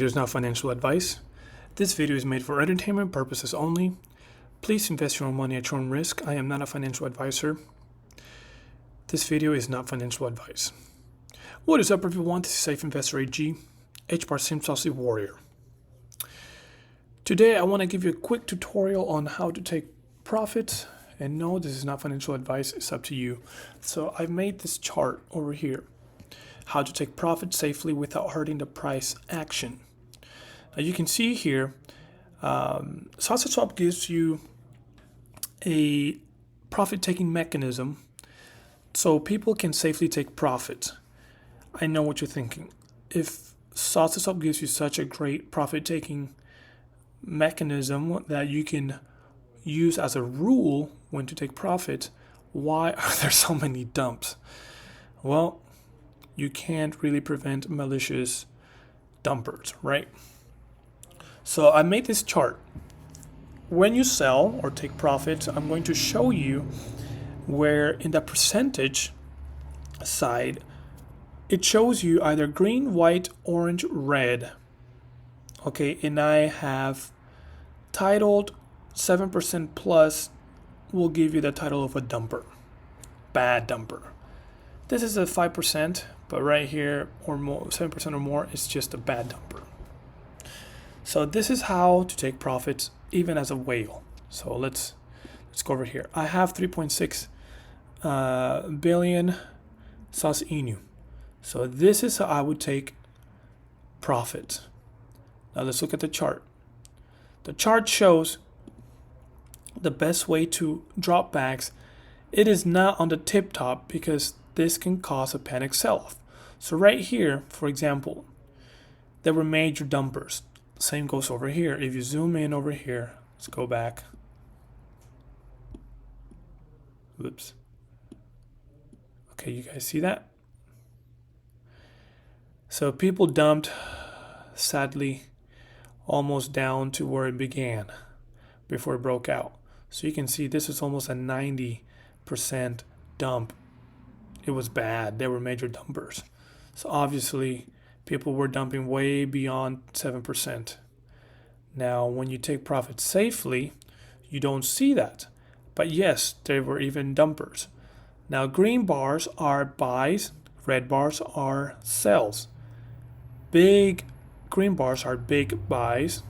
It is not financial advice. This video is made for entertainment purposes only. Please invest your own money at your own risk. I am not a financial advisor. This video is not financial advice. What is up, everyone? This is Safe Investor AG, H-Bar Sim Saucy Warrior. Today, I want to give you a quick tutorial on how to take profits. And no, this is not financial advice. It's up to you. So I've made this chart over here. How to take profit safely without hurting the price action. Now you can see here, saucerswap gives you a profit-taking mechanism so people can safely take profit. I know what you're thinking. If saucerswap gives you such a great profit-taking mechanism that you can use as a rule when to take profit, why are there so many dumps? Well, you can't really prevent malicious dumpers, right? So I made this chart. When you sell or take profit, I'm going to show you where in the percentage side, it shows you either green, white, orange, red. Okay, and I have titled 7% plus will give you the title of a dumper, bad dumper. This is a 5%, but right here or more, 7% or more, is just a bad dumper. So this is how to take profits even as a whale. So let's go over here. I have 3.6 billion sauce inu. So this is how I would take profit. Now let's look at the chart. The chart shows the best way to drop bags. It is not on the tip top because this can cause a panic sell-off. So right here, for example, there were major dumpers. Same goes over here. If you zoom in over here, let's go back. Whoops. Okay, you guys see that? So people dumped, sadly, almost down to where it began before it broke out. So you can see this is almost a 90% dump. It was bad. There were major dumpers. So obviously, people were dumping way beyond 7%. Now, when you take profit safely, you don't see that. But yes, there were even dumpers. Now, green bars are buys, red bars are sells. Big green bars are big buys,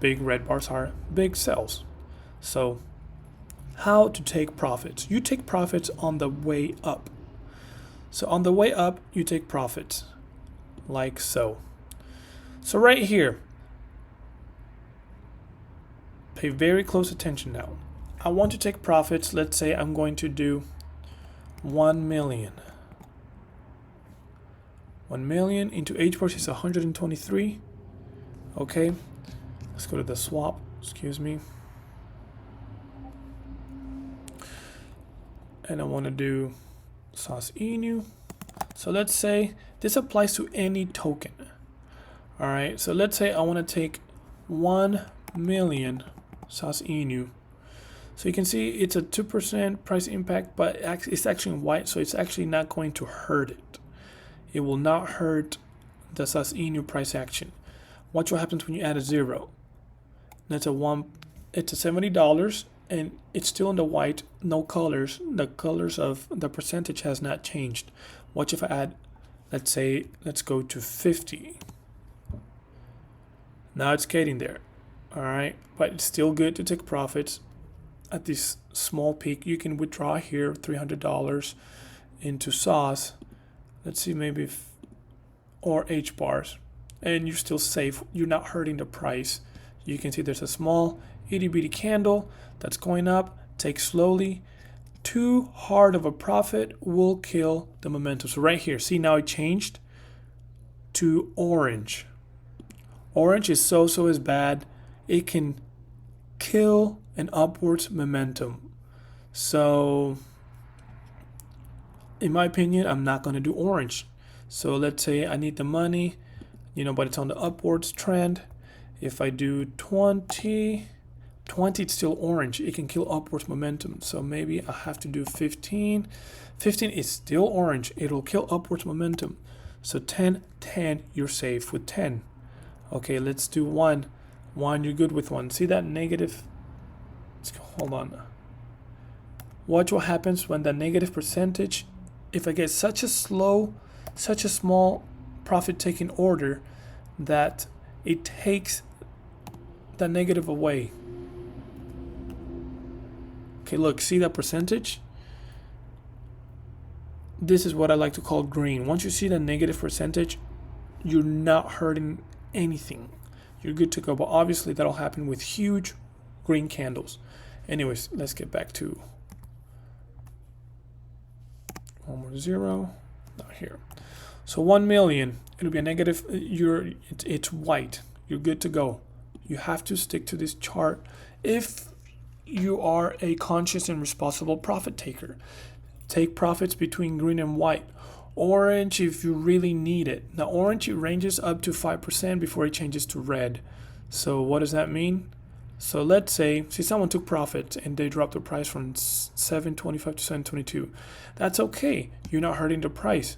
big red bars are big sells. So, how to take profits? You take profits on the way up. So on the way up, you take profits, like so. So right here, pay very close attention now. I want to take profits. Let's say I'm going to do 1 million. 1 million into H is 123. Okay, let's go to the swap. Excuse me. And I want to do sauce inu. So let's say this applies to any token. All right, so let's say I want to take 1 million sauce inu. So you can see it's a 2% price impact, but it's actually in white, so it's actually not going to hurt it. It will not hurt the sauce inu price action. Watch what happens when you add a 0. That's it's a $70. And it's still in the white, no colors. The colors of the percentage has not changed. Watch if I add, let's go to 50. Now it's getting there. All right, but it's still good to take profits at this small peak. You can withdraw here $300 into sauce. Let's see, maybe or H bars, and you're still safe. You're not hurting the price. You can see there's a small itty bitty candle that's going up. Take slowly. Too hard of a profit will kill the momentum. So right here, see, now it changed to orange. Orange is so as bad. It can kill an upwards momentum. So in my opinion, I'm not going to do orange. So let's say I need the money, but it's on the upwards trend. If I do 20, it's still orange. It can kill upwards momentum. So maybe I have to do 15. 15 is still orange. It'll kill upwards momentum. So 10, you're safe with 10. Okay, let's do one. You're good with one. See that negative? Hold on. Watch what happens when the negative percentage, if I get such a small profit taking order that it takes the negative away. Okay, look, see that percentage? This is what I like to call green. Once you see the negative percentage, you're not hurting anything. You're good to go. But obviously that'll happen with huge green candles. Anyways, let's get back to one more zero. Not here. So 1 million, it'll be a negative. It's white. You're good to go. You have to stick to this chart if you are a conscious and responsible profit taker. Take profits between green and white. Orange if you really need it. Now orange, it ranges up to 5% before it changes to red. So what does that mean? So let's say someone took profit and they dropped the price from 7.25 to 7.22. That's okay. You're not hurting the price.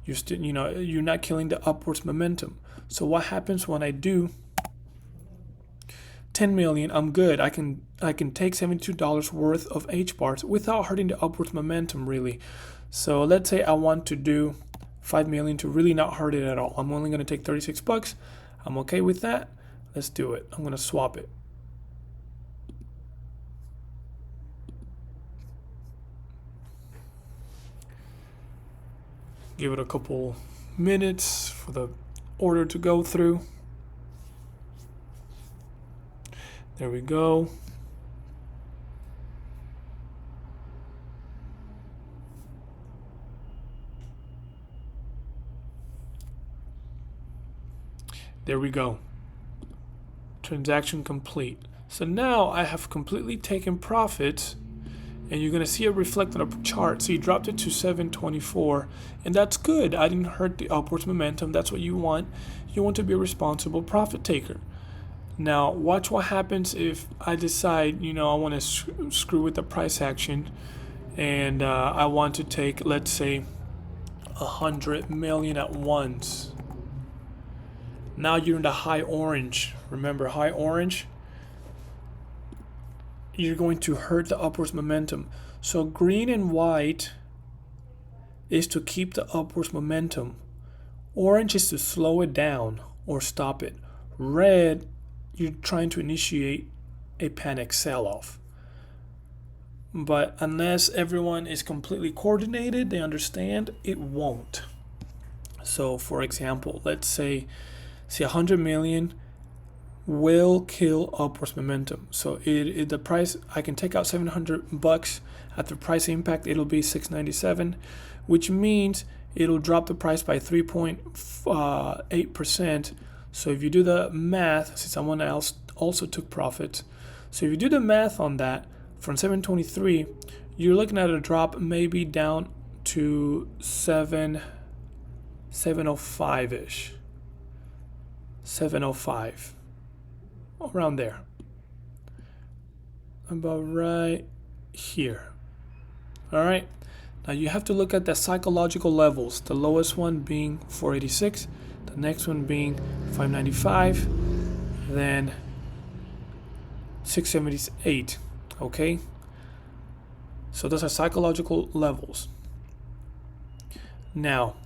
You're still, you're not killing the upwards momentum. So what happens when I do 10 million? I'm good. I can take $72 worth of H bars without hurting the upwards momentum really. So let's say I want to do 5 million to really not hurt it at all. I'm only going to take 36 bucks. I'm okay with that. Let's do it. I'm going to swap it. Give it a couple minutes for the order to go through. There we go. There we go. Transaction complete. So now I have completely taken profits, and you're going to see it reflect on a chart. So you dropped it to 7.24, and that's good. I didn't hurt the upwards momentum. That's what you want. You want to be a responsible profit taker. Now watch what happens if I decide, I want to screw with the price action, and I want to take, let's say, 100 million at once. Now you're in the high orange. Remember, high orange, you're going to hurt the upwards momentum. So green and white is to keep the upwards momentum. Orange is to slow it down or stop it. Red, you're trying to initiate a panic sell-off. But unless everyone is completely coordinated, they understand, it won't. So for example, let's say 100 million will kill upwards momentum. So the price, I can take out 700 bucks at the price impact. It'll be 697, which means it'll drop the price by 3.8%. So if you do the math, since someone else also took profit, so if you do the math on that, from 723, you're looking at a drop maybe down to 705-ish. 705, around there, about right here. All right, now you have to look at the psychological levels, the lowest one being 486, the next one being 595, then 678. Okay, so those are psychological levels. Now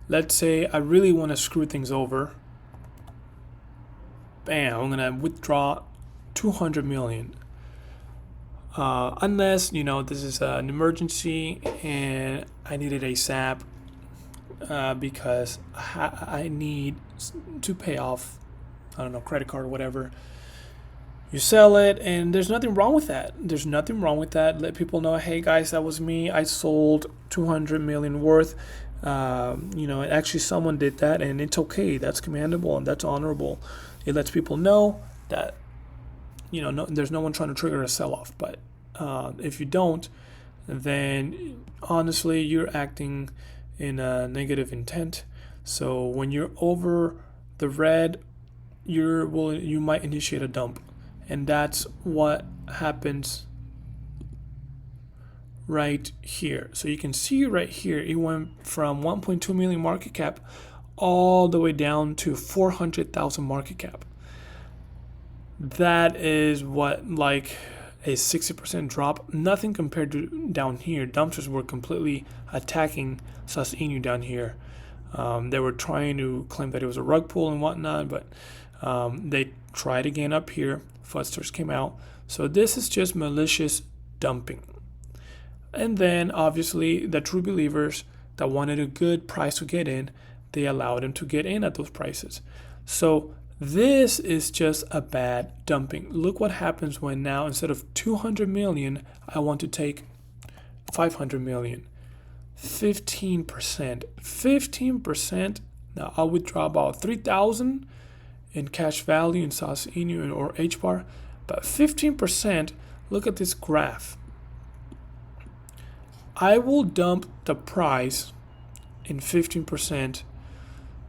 let's say I really want to screw things over. Bam, I'm gonna withdraw 200 million. Unless, this is an emergency and I need it ASAP, because I need to pay off, I don't know, credit card or whatever. You sell it, and there's nothing wrong with that. There's nothing wrong with that. Let people know, hey guys, that was me. I sold 200 million worth. Actually someone did that, and it's okay. That's commendable and that's honorable. It lets people know that, there's no one trying to trigger a sell-off. But if you don't, then honestly, you're acting in a negative intent. So when you're over the red, you might initiate a dump, and that's what happens right here. So you can see right here, it went from 1.2 million market cap all the way down to 400,000 market cap. That is what, like a 60% drop. Nothing compared to down here. Dumpsters were completely attacking Sauce Inu down here. They were trying to claim that it was a rug pull and whatnot, but they tried again up here. Fudsters came out. So this is just malicious dumping. And then obviously the true believers that wanted a good price to get in, they allowed them to get in at those prices. So this is just a bad dumping. Look what happens when now instead of 200 million, I want to take 500 million. 15%. 15%. Now I'll withdraw about 3,000 in cash value in Sauce Inu or H-bar. But 15%, look at this graph. I will dump the price in 15%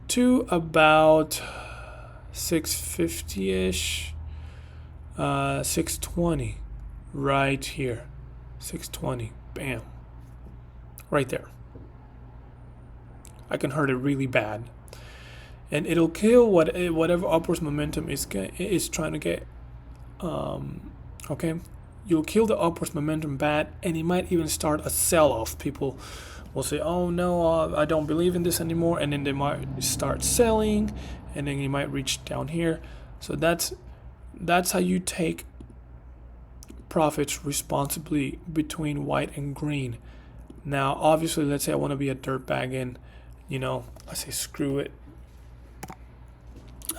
to about 650-ish, 620 right here. 620, bam, right there. I can hurt it really bad, and it'll kill whatever upwards momentum is trying to get. Okay, you'll kill the upwards momentum bad, and it might even start a sell-off. People will say, oh no, I don't believe in this anymore, and then they might start selling, and then you might reach down here. So that's how you take profits responsibly between white and green. Now obviously, let's say I want to be a dirtbag and I say screw it,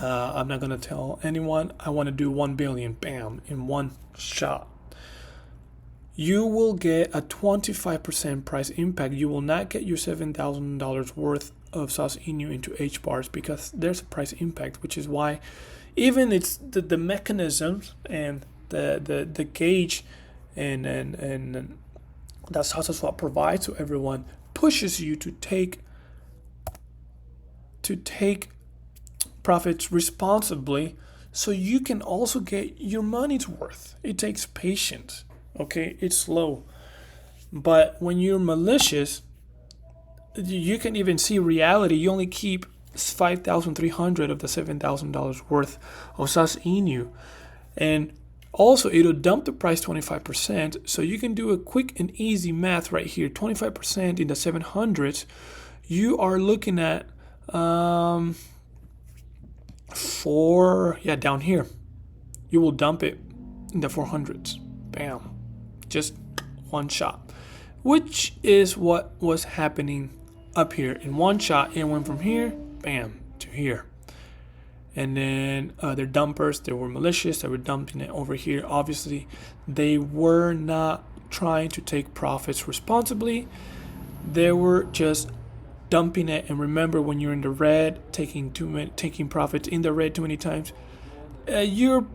I'm not gonna tell anyone I want to do 1 billion, bam, in one shot. You will get a 25% price impact. You will not get your $7,000 worth of Sauce Inu into H bars because there's a price impact, which is why even it's the mechanisms and the gauge and that saucerswap provides to everyone pushes you to take profits responsibly, so you can also get your money's worth. It takes patience. Okay, it's slow, but when you're malicious, you can even see reality. You only keep 5,300 of the $7,000 worth of Sauce Inu, and also it'll dump the price 25%. So you can do a quick and easy math right here. 25% in the 700s, you are looking at down here, you will dump it in the 400s. Bam. Just one shot, which is what was happening up here. In one shot, it went from here, bam, to here. And then other dumpers, they were malicious, they were dumping it over here. Obviously, they were not trying to take profits responsibly. They were just dumping it. And remember, when you're in the red, taking profits in the red too many times, you're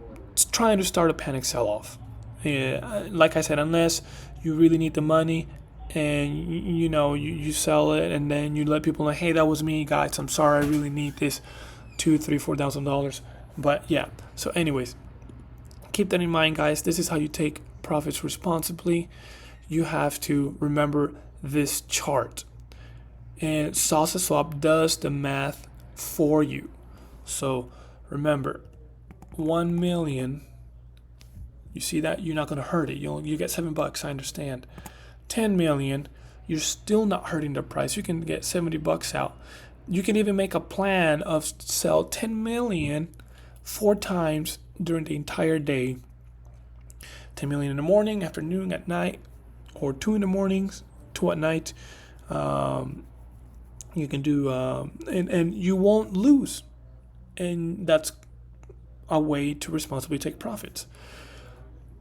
trying to start a panic sell-off. Like I said, unless you really need the money and you sell it and then you let people know, hey, that was me, guys, I'm sorry, I really need this $2,000-$4,000. But yeah, so anyways, keep that in mind, guys. This is how you take profits responsibly. You have to remember this chart, and saucerswap does the math for you. So remember, 1 million, you see that? You're not going to hurt it. You get $7, I understand. 10 million, you're still not hurting the price. You can get $70 out. You can even make a plan of sell 10 million 4 times during the entire day. 10 million in the morning, afternoon, at night, or 2 in the mornings, 2 at night. You can do, and you won't lose. And that's a way to responsibly take profits.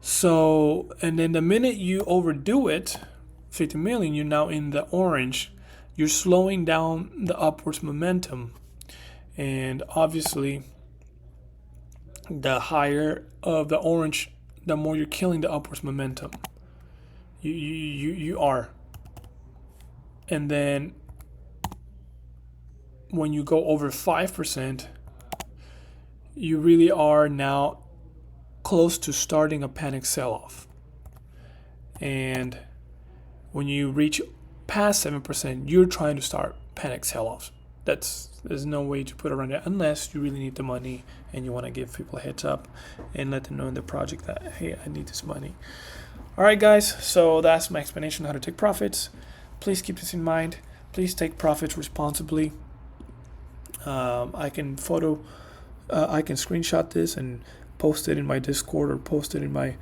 So, and then the minute you overdo it, 50 million, you're now in the orange. You're slowing down the upwards momentum. And obviously, the higher of the orange, the more you're killing the upwards momentum. You are. And then when you go over 5%, you really are now close to starting a panic sell-off. And when you reach past 7%, you're trying to start panic sell-offs. There's no way to put around it unless you really need the money and you want to give people a heads up and let them know in the project that, hey, I need this money. All right, guys, so that's my explanation on how to take profits. Please keep this in mind. Please take profits responsibly. I can screenshot this and post it in my Discord or post it in my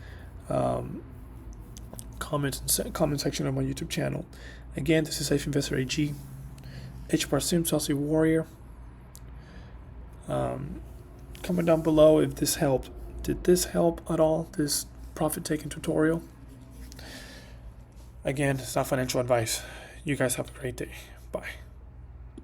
comment section of my YouTube channel. Again, this is Safe Investor AG. H. Barsim, Saucy Warrior. Comment down below if this helped. Did this help at all, this profit taking tutorial? Again, it's not financial advice. You guys have a great day. Bye.